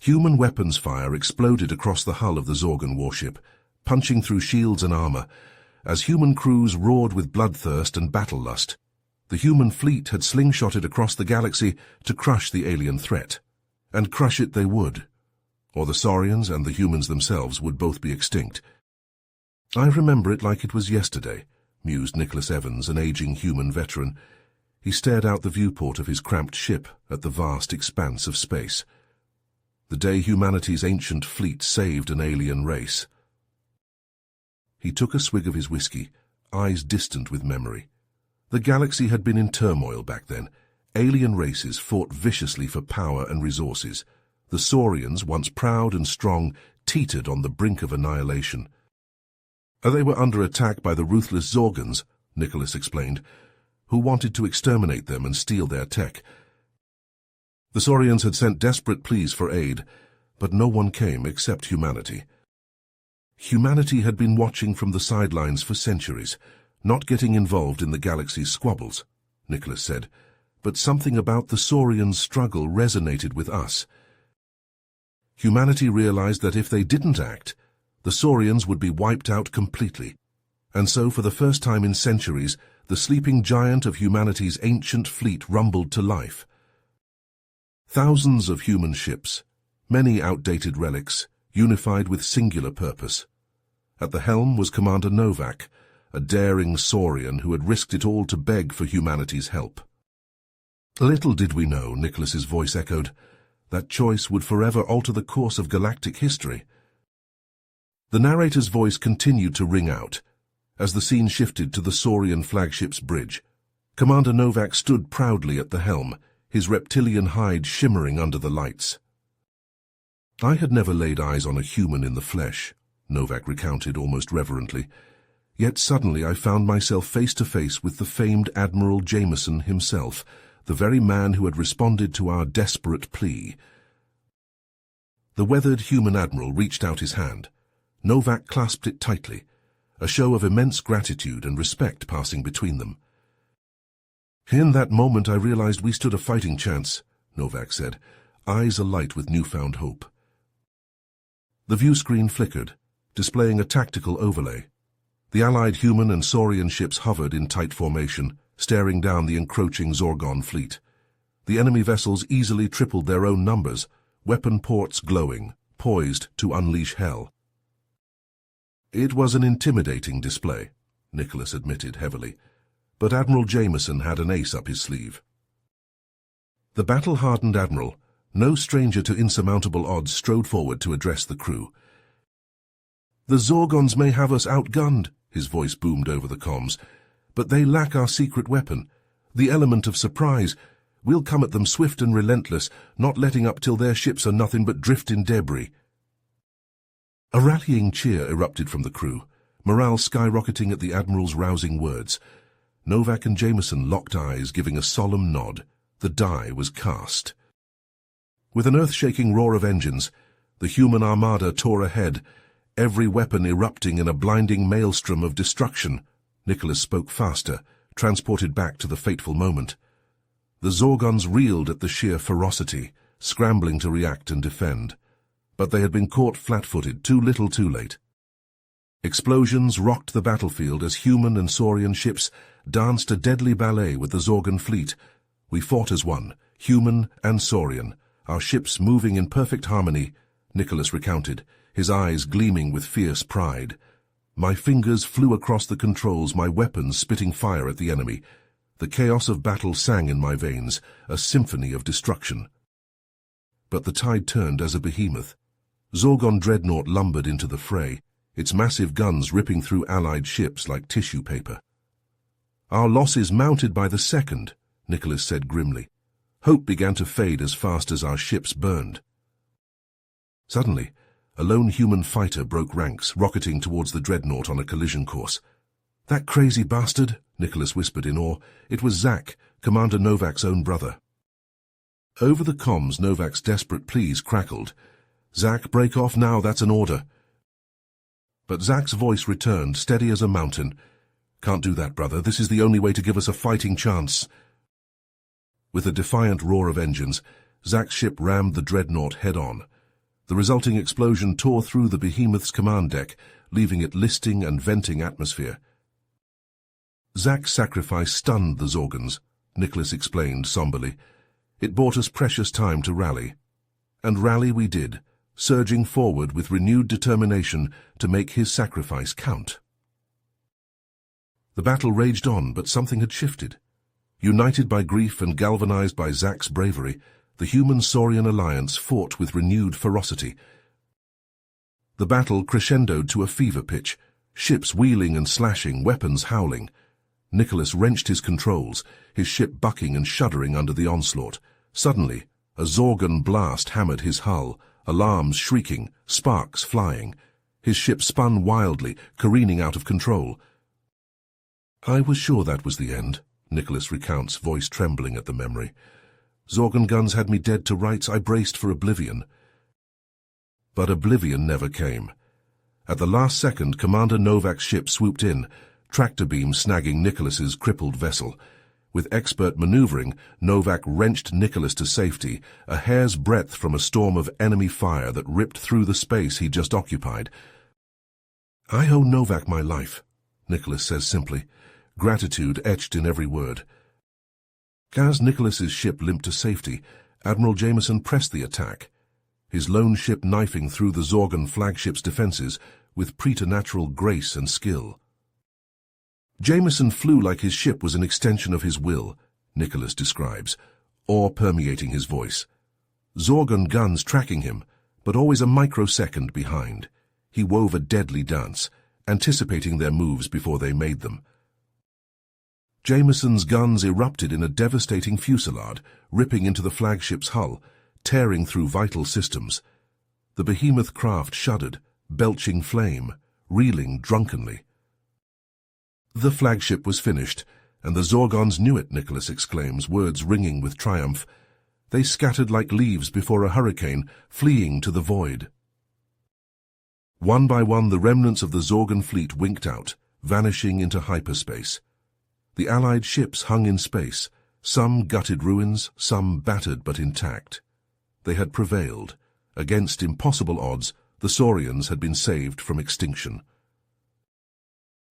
Human weapons fire exploded across the hull of the Zorgon warship, punching through shields and armor, as human crews roared with bloodthirst and battle lust. The human fleet had slingshotted across the galaxy to crush the alien threat. And crush it they would. Or the Saurians and the humans themselves would both be extinct. "I remember it like it was yesterday," mused Nicholas Evans, an aging human veteran. He stared out the viewport of his cramped ship at the vast expanse of space. The day humanity's ancient fleet saved an alien race. He took a swig of his whiskey, eyes distant with memory. The galaxy had been in turmoil back then. Alien races fought viciously for power and resources. The Saurians, once proud and strong, teetered on the brink of annihilation. They were under attack by the ruthless Zorgons, Nicholas explained, who wanted to exterminate them and steal their tech. The Saurians had sent desperate pleas for aid, but no one came except humanity. Humanity had been watching from the sidelines for centuries, not getting involved in the galaxy's squabbles, Nicholas said, but something about the Saurians' struggle resonated with us. Humanity realized that if they didn't act, the Saurians would be wiped out completely, and so for the first time in centuries, the sleeping giant of humanity's ancient fleet rumbled to life. Thousands of human ships, many outdated relics, unified with singular purpose. At the helm was Commander Novak, a daring Saurian who had risked it all to beg for humanity's help. "Little did we know," Nicholas's voice echoed, "that choice would forever alter the course of galactic history." The narrator's voice continued to ring out. As the scene shifted to the Saurian flagship's bridge, Commander Novak stood proudly at the helm, his reptilian hide shimmering under the lights. "I had never laid eyes on a human in the flesh," Novak recounted almost reverently. "Yet suddenly I found myself face to face with the famed Admiral Jameson himself, the very man who had responded to our desperate plea." The weathered human admiral reached out his hand. Novak clasped it tightly, a show of immense gratitude and respect passing between them. "In that moment I realized we stood a fighting chance," Novak said, eyes alight with newfound hope. The view screen flickered, displaying a tactical overlay. The allied human and Saurian ships hovered in tight formation, staring down the encroaching Zorgon fleet. The enemy vessels easily tripled their own numbers, weapon ports glowing, poised to unleash hell. "It was an intimidating display," Nicholas admitted heavily, but Admiral Jameson had an ace up his sleeve. The battle-hardened admiral, no stranger to insurmountable odds, strode forward to address the crew. "The Zorgons may have us outgunned," his voice boomed over the comms, "but they lack our secret weapon, the element of surprise. We'll come at them swift and relentless, not letting up till their ships are nothing but drifting debris." A rallying cheer erupted from the crew, morale skyrocketing at the Admiral's rousing words. Novak and Jameson locked eyes, giving a solemn nod. The die was cast. With an earth-shaking roar of engines, the human armada tore ahead, every weapon erupting in a blinding maelstrom of destruction. Nicholas spoke faster, transported back to the fateful moment. The Zorgons reeled at the sheer ferocity, scrambling to react and defend. But they had been caught flat-footed, too little too late. Explosions rocked the battlefield as human and Saurian ships danced a deadly ballet with the Zorgon fleet. "We fought as one, human and Saurian, our ships moving in perfect harmony," Nicholas recounted, his eyes gleaming with fierce pride. "My fingers flew across the controls, my weapons spitting fire at the enemy. The chaos of battle sang in my veins, a symphony of destruction." But the tide turned as a behemoth. Zorgon dreadnought lumbered into the fray, its massive guns ripping through allied ships like tissue paper. "Our losses mounted by the second," Nicholas said grimly. Hope began to fade as fast as our ships burned. Suddenly, a lone human fighter broke ranks, rocketing towards the dreadnought on a collision course. "That crazy bastard," Nicholas whispered in awe. It was Zach, Commander Novak's own brother. Over the comms, Novak's desperate pleas crackled. "Zach, break off now, that's an order." But Zach's voice returned, steady as a mountain. "Can't do that, brother. This is the only way to give us a fighting chance." With a defiant roar of engines, Zach's ship rammed the dreadnought head-on. The resulting explosion tore through the behemoth's command deck, leaving it listing and venting atmosphere. Zack's sacrifice stunned the Zorgans, Nicholas explained somberly. It bought us precious time to rally. And rally we did, surging forward with renewed determination to make his sacrifice count. The battle raged on, but something had shifted. United by grief and galvanized by Zack's bravery, the human-Saurian alliance fought with renewed ferocity. The battle crescendoed to a fever pitch, ships wheeling and slashing, weapons howling. Nicholas wrenched his controls, his ship bucking and shuddering under the onslaught. Suddenly, a Zorgan blast hammered his hull, alarms shrieking, sparks flying. His ship spun wildly, careening out of control. "I was sure that was the end," Nicholas recounts, voice trembling at the memory. "Zorgan guns had me dead to rights. I braced for oblivion." But oblivion never came. At the last second, Commander Novak's ship swooped in, tractor beam snagging Nicholas's crippled vessel. With expert maneuvering, Novak wrenched Nicholas to safety, a hair's breadth from a storm of enemy fire that ripped through the space he'd just occupied. "I owe Novak my life," Nicholas says simply, gratitude etched in every word. As Nicholas's ship limped to safety, Admiral Jameson pressed the attack, his lone ship knifing through the Zorgan flagship's defenses with preternatural grace and skill. Jameson flew like his ship was an extension of his will, Nicholas describes, awe permeating his voice. Zorgan guns tracking him, but always a microsecond behind. He wove a deadly dance, anticipating their moves before they made them. Jameson's guns erupted in a devastating fusillade, ripping into the flagship's hull, tearing through vital systems. The behemoth craft shuddered, belching flame, reeling drunkenly. The flagship was finished, and the Zorgons knew it, Nicholas exclaims, words ringing with triumph. They scattered like leaves before a hurricane, fleeing to the void. One by one, the remnants of the Zorgan fleet winked out, vanishing into hyperspace. The Allied ships hung in space, some gutted ruins, some battered but intact. They had prevailed. Against impossible odds, the Saurians had been saved from extinction.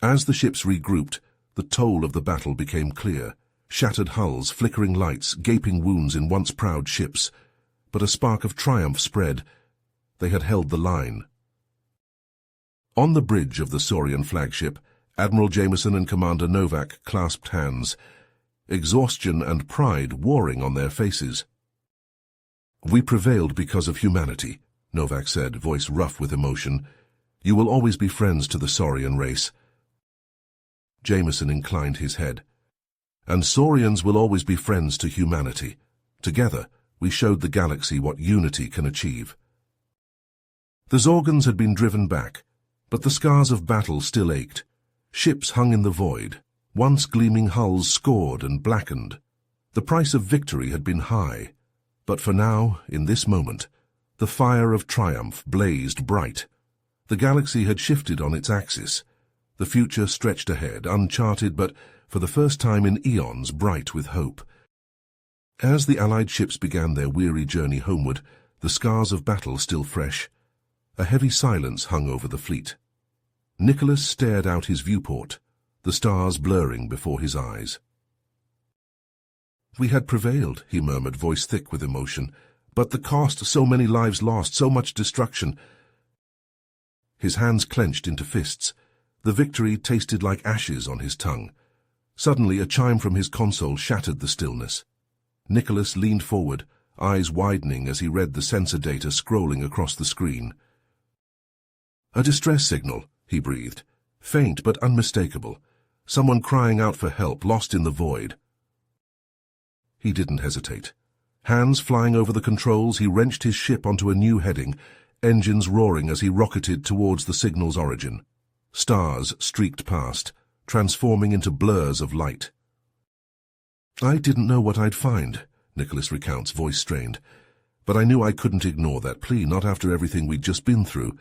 As the ships regrouped, the toll of the battle became clear. Shattered hulls, flickering lights, gaping wounds in once proud ships. But a spark of triumph spread. They had held the line. On the bridge of the Saurian flagship, Admiral Jameson and Commander Novak clasped hands, exhaustion and pride warring on their faces. "We prevailed because of humanity," Novak said, voice rough with emotion. "You will always be friends to the Saurian race." Jameson inclined his head. "And Saurians will always be friends to humanity. Together, we showed the galaxy what unity can achieve." The Zorgans had been driven back, but the scars of battle still ached. Ships hung in the void, once gleaming hulls scored and blackened. The price of victory had been high, but for now, in this moment, the fire of triumph blazed bright. The galaxy had shifted on its axis. The future stretched ahead, uncharted but, for the first time in eons, bright with hope. As the Allied ships began their weary journey homeward, the scars of battle still fresh, a heavy silence hung over the fleet. Nicholas stared out his viewport, the stars blurring before his eyes. "We had prevailed," he murmured, voice thick with emotion. "But the cost, so many lives lost, so much destruction." His hands clenched into fists. The victory tasted like ashes on his tongue. Suddenly, a chime from his console shattered the stillness. Nicholas leaned forward, eyes widening as he read the sensor data scrolling across the screen. "A distress signal," he breathed. "Faint but unmistakable. Someone crying out for help, lost in the void." He didn't hesitate. Hands flying over the controls, he wrenched his ship onto a new heading, engines roaring as he rocketed towards the signal's origin. Stars streaked past, transforming into blurs of light. "I didn't know what I'd find," Nicholas recounts, voice strained. "But I knew I couldn't ignore that plea, not after everything we'd just been through."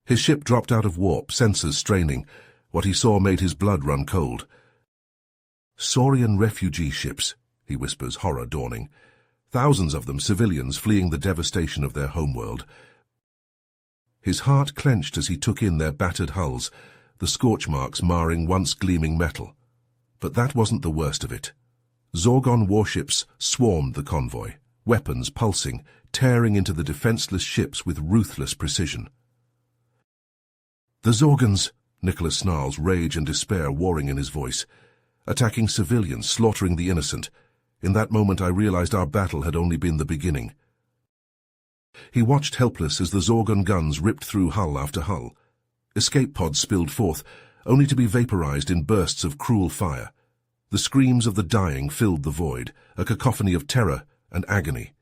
His ship dropped out of warp, sensors straining. What he saw made his blood run cold. "Saurian refugee ships," he whispers, horror dawning. thousands of them civilians fleeing the devastation of their homeworld. His heart clenched as he took in their battered hulls, the scorch marks marring once gleaming metal. But that wasn't the worst of it. Zorgon warships swarmed the convoy, weapons pulsing, tearing into the defenseless ships with ruthless precision. The Zorgons, Nicholas snarls, rage and despair warring in his voice. Attacking civilians, slaughtering the innocent. In that moment I realized our battle had only been the beginning. He watched helpless as the Zorgon guns ripped through hull after hull. Escape pods spilled forth, only to be vaporized in bursts of cruel fire. The screams of the dying filled the void, a cacophony of terror and agony.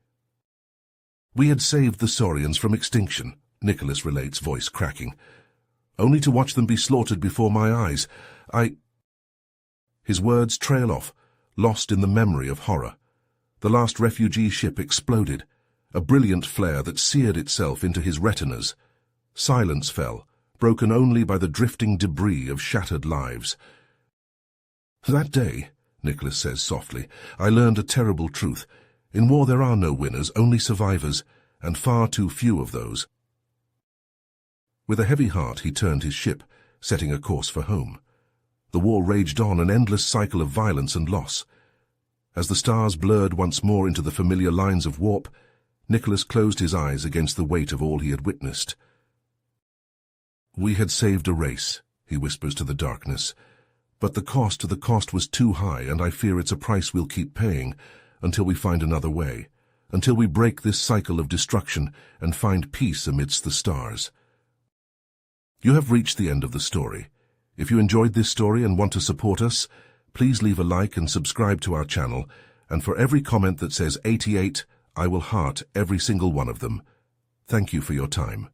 We had saved the Saurians from extinction, Nicholas relates, voice cracking. Only to watch them be slaughtered before my eyes. His words trail off, lost in the memory of horror. The last refugee ship exploded, a brilliant flare that seared itself into his retinas. Silence fell, broken only by the drifting debris of shattered lives. That day, Nicholas says softly, I learned a terrible truth. In war there are no winners, only survivors, and far too few of those. With a heavy heart he turned his ship, setting a course for home. The war raged on, an endless cycle of violence and loss. As the stars blurred once more into the familiar lines of warp, Nicholas closed his eyes against the weight of all he had witnessed. We had saved a race, he whispers to the darkness, but the cost was too high, and I fear it's a price we'll keep paying until we find another way, until we break this cycle of destruction and find peace amidst the stars. You have reached the end of the story. If you enjoyed this story and want to support us, please leave a like and subscribe to our channel, and for every comment that says 88, I will heart every single one of them. Thank you for your time.